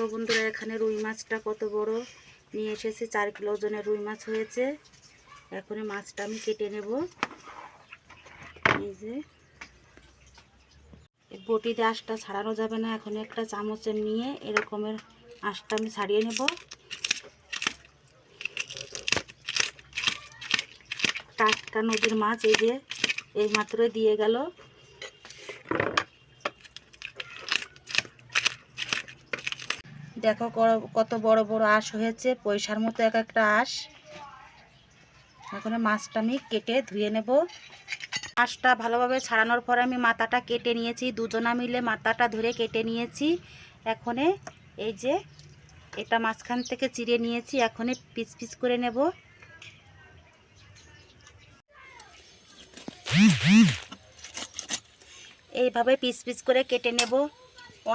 দেখো বন্ধুরা, এখানে রুই মাছটা কত বড় নিয়ে এসেছি। 4 কিলো ওজনের রুই মাছ হয়েছে। এখন মাছটা আমি কেটে নেব। এই যে বটিতে আঁশটা ছাড়ানো যাবে না। এখন একটা চামচের নিয়ে এরকমের আঁশটা আমি ছাড়িয়ে নেব। টাটকা নদীর মাছ, এই যে এই মাত্র দিয়ে গেল। দেখো কত বড় বড় আঁশ হয়েছে, পয়সার মতো এক একটা আঁশ। এখন মাছটা আমি কেটে ধুয়ে নেব। আঁশটা ভালোভাবে ছাড়ানোর পরে আমি মাথাটা কেটে নিয়েছি। দুজনা মিলে মাথাটা ধরে কেটে নিয়েছি। এখন এই যে এটা মাঝখান থেকে চিড়ে নিয়েছি। এখন পিস পিস করে নেব। এইভাবে পিস পিস করে কেটে নেব।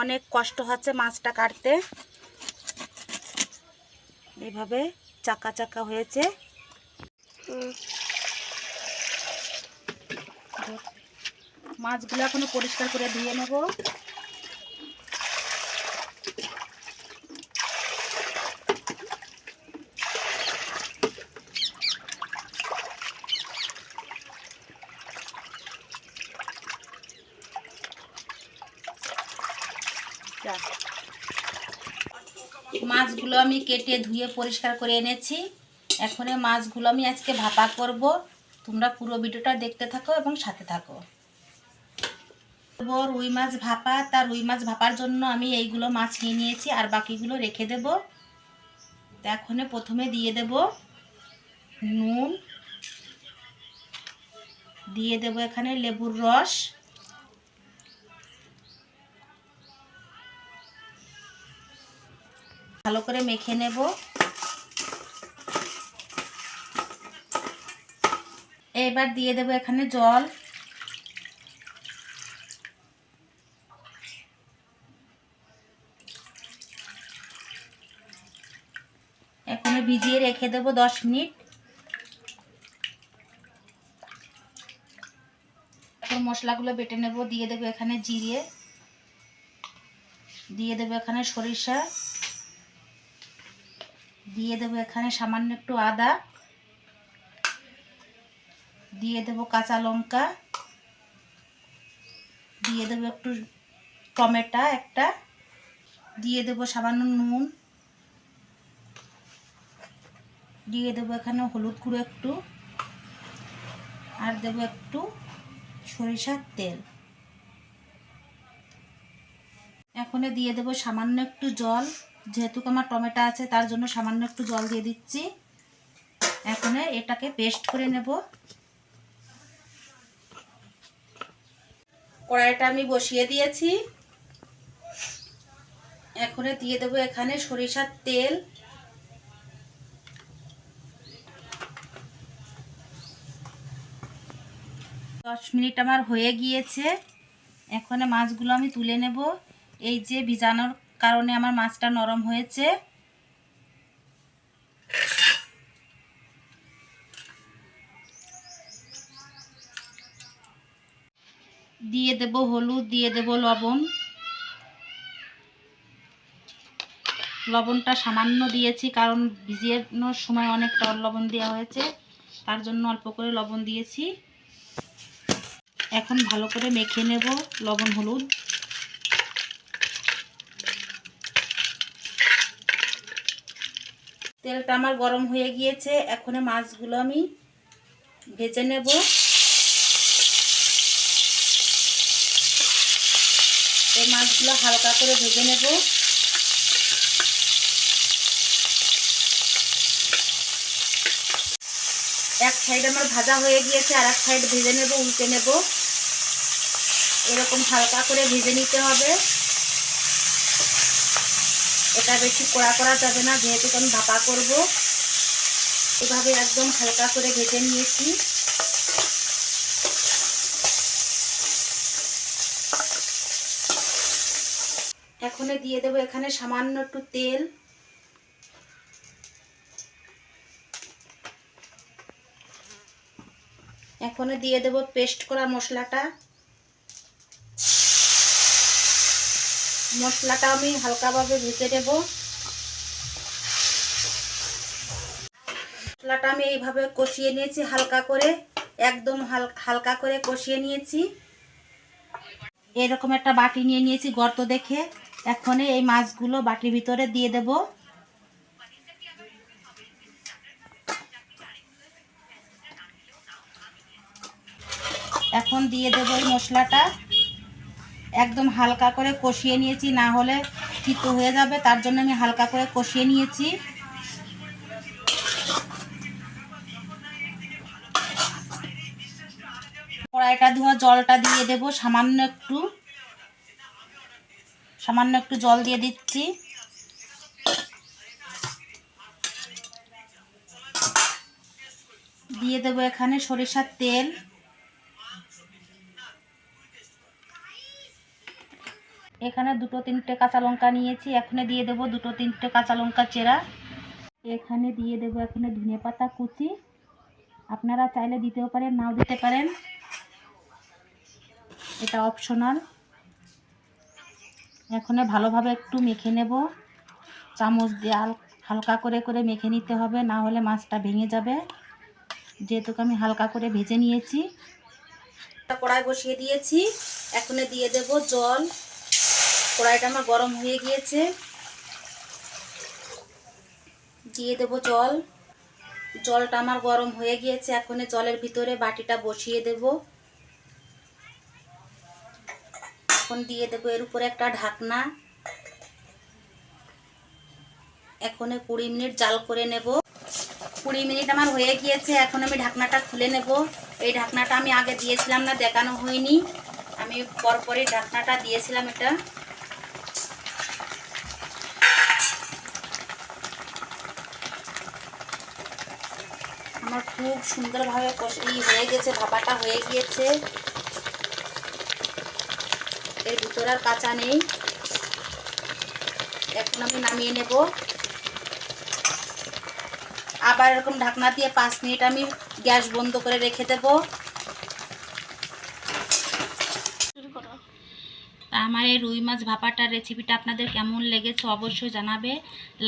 অনেক কষ্ট হচ্ছে মাছটা কাটতে। এইভাবে চাকা চাকা হয়েছে। মাছগুলো এখনো পরিষ্কার করে ধুয়ে নেব। মাছগুলো আমি কেটে ধুয়ে পরিষ্কার করে এনেছি। এখন মাছগুলো আমি আজকে ভাপা করব। তোমরা পুরো ভিডিওটা দেখতে থাকো এবং সাথে থাকো। রুই মাছ ভাপা, তার রুই মাছ ভাপার জন্য আমি এইগুলো মাছ নিয়ে নিয়েছি, আর বাকিগুলো রেখে দেব। এখন প্রথমে দিয়ে দেব নুন, দিয়ে দেব এখানে লেবুর রস, ভালো করে মেখে নেব। এবার দিয়ে দেব এখানে জল। এখন ভিজিয়ে রেখে দেব 10 মিনিট। এখন মশলাগুলো বেটে নেব। দিয়ে দেব এখানে জিরে, দিয়ে দেব এখানে সরিষা, দিয়ে দেব এখানে সামান্য একটু আদা, দিয়ে দেব কাঁচা লঙ্কা, দিয়ে দেব একটু টমেটো একটা, দিয়ে দেব সামান্য নুন, দিয়ে দেব এখানে হলুদ গুঁড়ো একটু, আর দেব একটু সরিষার তেল। এখন দিয়ে দেব সামান্য একটু জল। যেহেতু আমার টমেটো আছে তার জন্য সামান্য একটু জল দিয়ে দিচ্ছি। এখন এটাকে পেস্ট করে নেব। কড়াইটা আমি বসিয়ে দিয়েছি। এখন দিয়ে দেব এখানে সরিষার তেল। দশ মিনিট আমার হয়ে গিয়েছে। এখন মাছগুলো আমি তুলে নেব। এই যে ভিজানোর কারণে আমার মাছটা নরম হয়েছে। দিয়ে দেব হলুদ, দিয়ে দেব লবণ। লবণটা সামান্য দিয়েছি, কারণ ভিজানোর সময় অনেকটা লবণ দেওয়া হয়েছে, তার জন্য অল্প করে লবণ দিয়েছি। এখন ভালো করে মেখে নেব লবণ হলুদ। তেলটা আমার গরম হয়ে গিয়েছে। এখন মাছগুলো আমি ভেজে নেব। এই মাছগুলো হালকা করে ভেজে নেব। এক সাইড আমার ভাজা হয়ে গিয়েছে, আর এক সাইড ভেজে নেব, উল্টে নেব। এরকম হালকা করে ভেজে নিতে হবে। এটা বেশি কড়া করা যাবে না, যেহেতু আমি ভাপা করব। এভাবে একদম হালকা করে ভেজে নিয়েছি। এখন দিয়ে দেব এখানে সামান্য একটু তেল। এখন দিয়ে দেব পেস্ট করা মশলাটা, মশলাটা আমি হালকাভাবে ভেজে নেব। মশলাটা আমি এইভাবে কষিয়ে নিয়েছি হালকা করে, একদম হালকা করে কষিয়ে নিয়েছি। এরকম একটা বাটি নিয়ে নিয়েছি গর্ত দেখে। এখন এই মাছগুলো বাটির ভিতরে দিয়ে দেব। এখন দিয়ে দেব এই মশলাটা। একদম হালকা করে কষিয়ে নিয়েছি, না হলে তিতো হয়ে যাবে, তার জন্য আমি হালকা করে কষিয়ে নিয়েছি। কড়াইটা ধোয়া জলটা দিয়ে দেব, সামান্য একটু জল দিয়ে দিচ্ছি। দিয়ে দেব এখানে সরিষার তেল। এখানে 2-3টে কাঁচা লঙ্কা নিয়েছি, এখানে দিয়ে দেব 2-3টে কাঁচা লঙ্কা চেরা। এখানে দিয়ে দেব এখানে ধনেপাতা কুচি, আপনারা চাইলে দিতেও পারেন, নাও দিতে পারেন, এটা অপশনাল। এখন ভালোভাবে একটু মেখে নেব, চামচ দিয়ে হালকা করে করে মেখে নিতে হবে, না হলে মাছটা ভেঙে যাবে। যেহেতু আমি হালকা করে ভেজে নিয়েছি। কড়াই বসিয়ে দিয়েছি, এখন দিয়ে দেব জল। কড়াইটা আমার গরম হয়ে গিয়েছে, দিয়ে দেব জল। জলটা আমার গরম হয়ে গিয়েছে, এখন জলের ভিতরে বাটিটা বসিয়ে দেব। এখন দিয়ে দেব এর উপরে একটা ঢাকনা। এখন 20 মিনিট জাল করে নেব। 20 মিনিট আমার হয়ে গিয়েছে, এখন আমি ঢাকনাটা খুলে নেব। এই ঢাকনাটা আমি আগে দিয়েছিলাম না, দেখানো হয়নি, আমি পরপরই ঢাকনাটা দিয়েছিলাম। এটা আমার খুব সুন্দরভাবে হয়ে গেছে, ভাপাটা হয়ে গিয়েছে, এর ভিতরে আর কাঁচা নেই। এখন আমি নামিয়ে নেব। আবার এরকম ঢাকনা দিয়ে 5 মিনিট আমি গ্যাস বন্ধ করে রেখে দেব। আমার এই রুই মাছ ভাপাটার রেসিপিটা আপনাদের কেমন লেগেছে অবশ্যই জানাবে।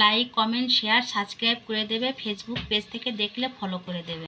লাইক, কমেন্ট, শেয়ার, সাবস্ক্রাইব করে দেবে। ফেসবুক পেজ থেকে দেখলে ফলো করে দেবে।